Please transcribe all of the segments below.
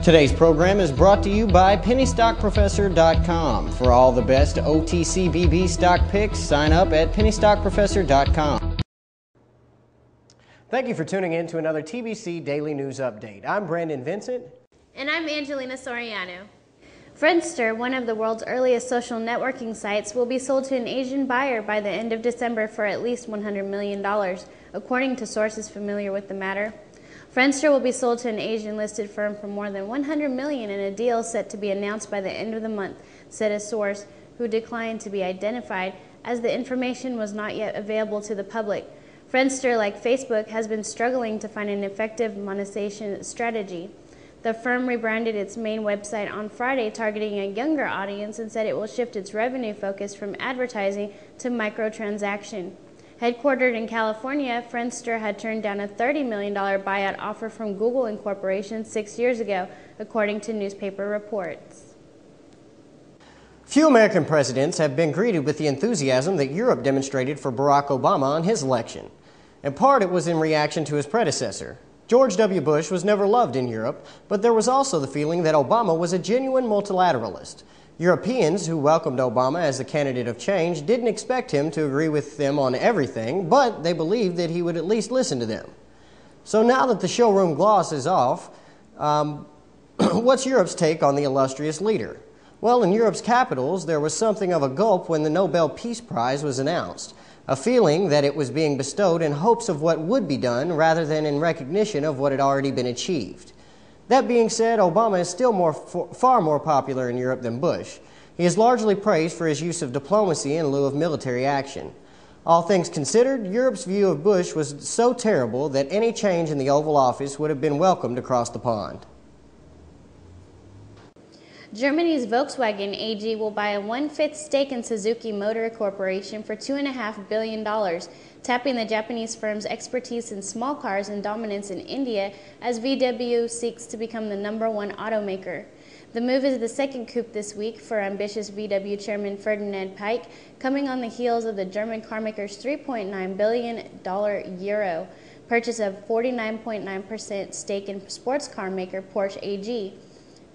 Today's program is brought to you by pennystockprofessor.com. For all the best OTCBB stock picks, sign up at pennystockprofessor.com. Thank you for tuning in to another TBC Daily News Update. I'm Brandon Vincent. And I'm Angelina Soriano. Friendster, one of the world's earliest social networking sites, will be sold to an Asian buyer by the end of December for at least $100 million, according to sources familiar with the matter. Friendster will be sold to an Asian-listed firm for more than $100 million in a deal set to be announced by the end of the month, said a source who declined to be identified as the information was not yet available to the public. Friendster, like Facebook, has been struggling to find an effective monetization strategy. The firm rebranded its main website on Friday, targeting a younger audience, and said it will shift its revenue focus from advertising to microtransaction. Headquartered in California, Friendster had turned down a $30 million buyout offer from Google Incorporation 6 years ago, according to newspaper reports. Few American presidents have been greeted with the enthusiasm that Europe demonstrated for Barack Obama on his election. In part, it was in reaction to his predecessor. George W. Bush was never loved in Europe, but there was also the feeling that Obama was a genuine multilateralist. Europeans who welcomed Obama as the candidate of change didn't expect him to agree with them on everything, but they believed that he would at least listen to them. So now that the showroom gloss is off, what's Europe's take on the illustrious leader? Well, in Europe's capitals, there was something of a gulp when the Nobel Peace Prize was announced, a feeling that it was being bestowed in hopes of what would be done rather than in recognition of what had already been achieved. That being said, Obama is still far more popular in Europe than Bush. He is largely praised for his use of diplomacy in lieu of military action. All things considered, Europe's view of Bush was so terrible that any change in the Oval Office would have been welcomed across the pond. Germany's Volkswagen AG will buy a 1/5 stake in Suzuki Motor Corporation for $2.5 billion, tapping the Japanese firm's expertise in small cars and dominance in India as VW seeks to become the #1 automaker. The move is the second coup this week for ambitious VW chairman Ferdinand Pike, coming on the heels of the German carmaker's $3.9 billion euro purchase of 49.9% stake in sports car maker Porsche AG.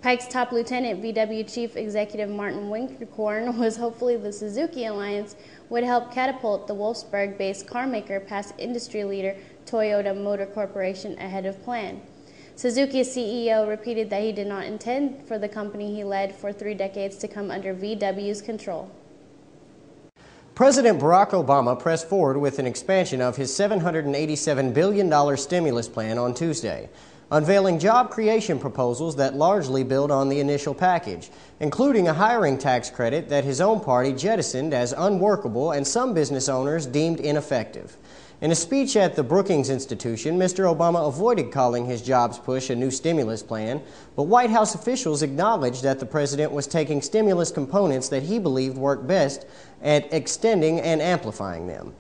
Pike's top lieutenant, VW chief executive Martin Winterkorn, was hopeful the Suzuki alliance would help catapult the Wolfsburg-based carmaker past industry leader Toyota Motor Corporation ahead of plan. Suzuki's CEO repeated that he did not intend for the company he led for 3 decades to come under VW's control. President Barack Obama pressed forward with an expansion of his $787 billion stimulus plan on Tuesday, unveiling job creation proposals that largely build on the initial package, including a hiring tax credit that his own party jettisoned as unworkable and some business owners deemed ineffective. In a speech at the Brookings Institution, Mr. Obama avoided calling his jobs push a new stimulus plan, but White House officials acknowledged that the president was taking stimulus components that he believed worked best at extending and amplifying them.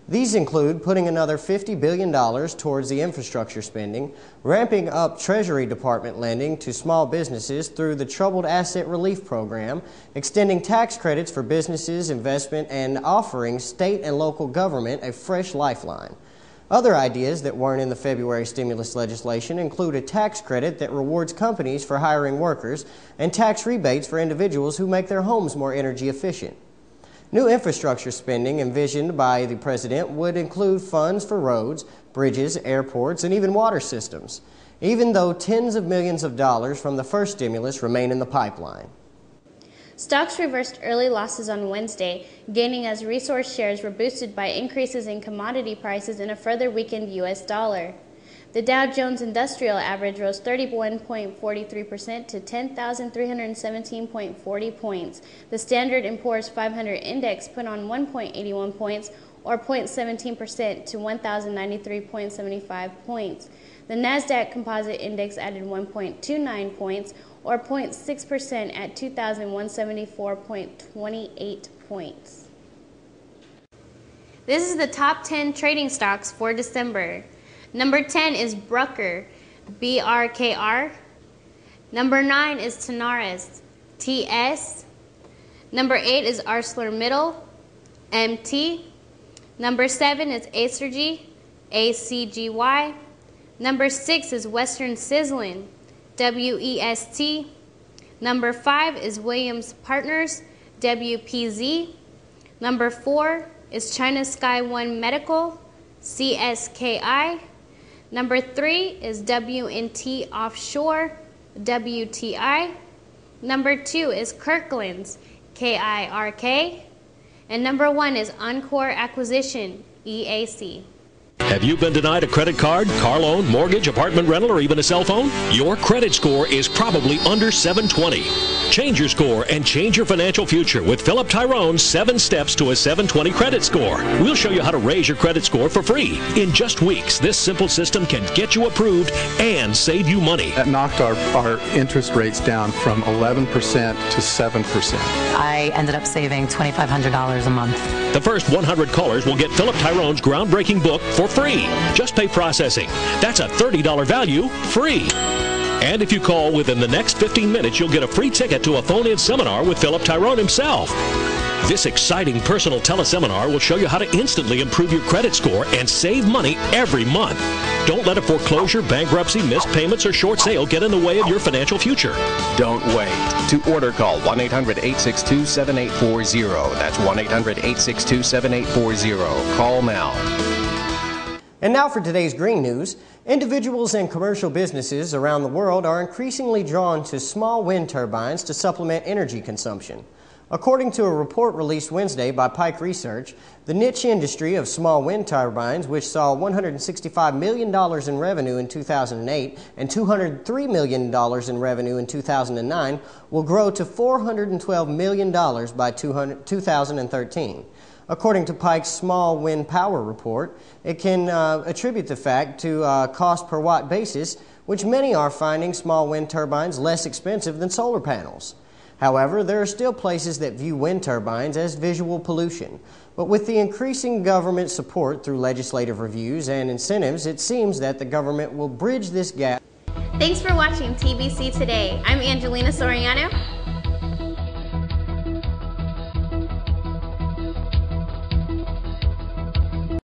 These include putting another $50 billion towards the infrastructure spending, ramping up Treasury Department lending to small businesses through the Troubled Asset Relief Program, extending tax credits for businesses, investment, and offering state and local government a fresh lifeline. Other ideas that weren't in the February stimulus legislation include a tax credit that rewards companies for hiring workers and tax rebates for individuals who make their homes more energy efficient. New infrastructure spending envisioned by the president would include funds for roads, bridges, airports, and even water systems, even though tens of millions of dollars from the first stimulus remain in the pipeline. Stocks reversed early losses on Wednesday, gaining as resource shares were boosted by increases in commodity prices and a further weakened U.S. dollar. The Dow Jones Industrial Average rose 31.43% to 10,317.40 points. The Standard & Poor's 500 Index put on 1.81 points, or 0.17% to 1,093.75 points. The Nasdaq Composite Index added 1.29 points, or 0.6% at 2,174.28 points. This is the top 10 trading stocks for December. Number 10 is Bruker, BRKR. Number 9 is Tenaris, TS. Number 8 is ArcelorMittal, MT. Number 7 is Acergy, ACGY. Number 6 is Western Sizzlin, WEST. Number 5 is Williams Partners, WPZ. Number 4 is China Sky One Medical, CSKI. Number 3 is WNT Offshore, WTI. Number 2 is Kirkland's, KIRK. And number 1 is Encore Acquisition, EAC. Have you been denied a credit card, car loan, mortgage, apartment rental, or even a cell phone? Your credit score is probably under 720. Change your score and change your financial future with Philip Tyrone's 7 Steps to a 720 Credit Score. We'll show you how to raise your credit score for free. In just weeks, this simple system can get you approved and save you money. That knocked our interest rates down from 11% to 7%. I ended up saving $2,500 a month. The first 100 callers will get Philip Tyrone's groundbreaking book for free. Just pay processing. That's a $30 value free. And if you call within the next 15 minutes, you'll get a free ticket to a phone-in seminar with Philip Tyrone himself. This exciting personal teleseminar will show you how to instantly improve your credit score and save money every month. Don't let a foreclosure, bankruptcy, missed payments, or short sale get in the way of your financial future. Don't wait. To order, call 1-800-862-7840. That's 1-800-862-7840. Call now. And now for today's green news. Individuals and commercial businesses around the world are increasingly drawn to small wind turbines to supplement energy consumption. According to a report released Wednesday by Pike Research, the niche industry of small wind turbines, which saw $165 million in revenue in 2008 and $203 million in revenue in 2009, will grow to $412 million by 2013. According to Pike's Small Wind Power Report, it can attribute the fact to cost per watt basis, which many are finding small wind turbines less expensive than solar panels. However, there are still places that view wind turbines as visual pollution. But with the increasing government support through legislative reviews and incentives, it seems that the government will bridge this gap. Thanks for watching TBC Today. I'm Angelina Soriano.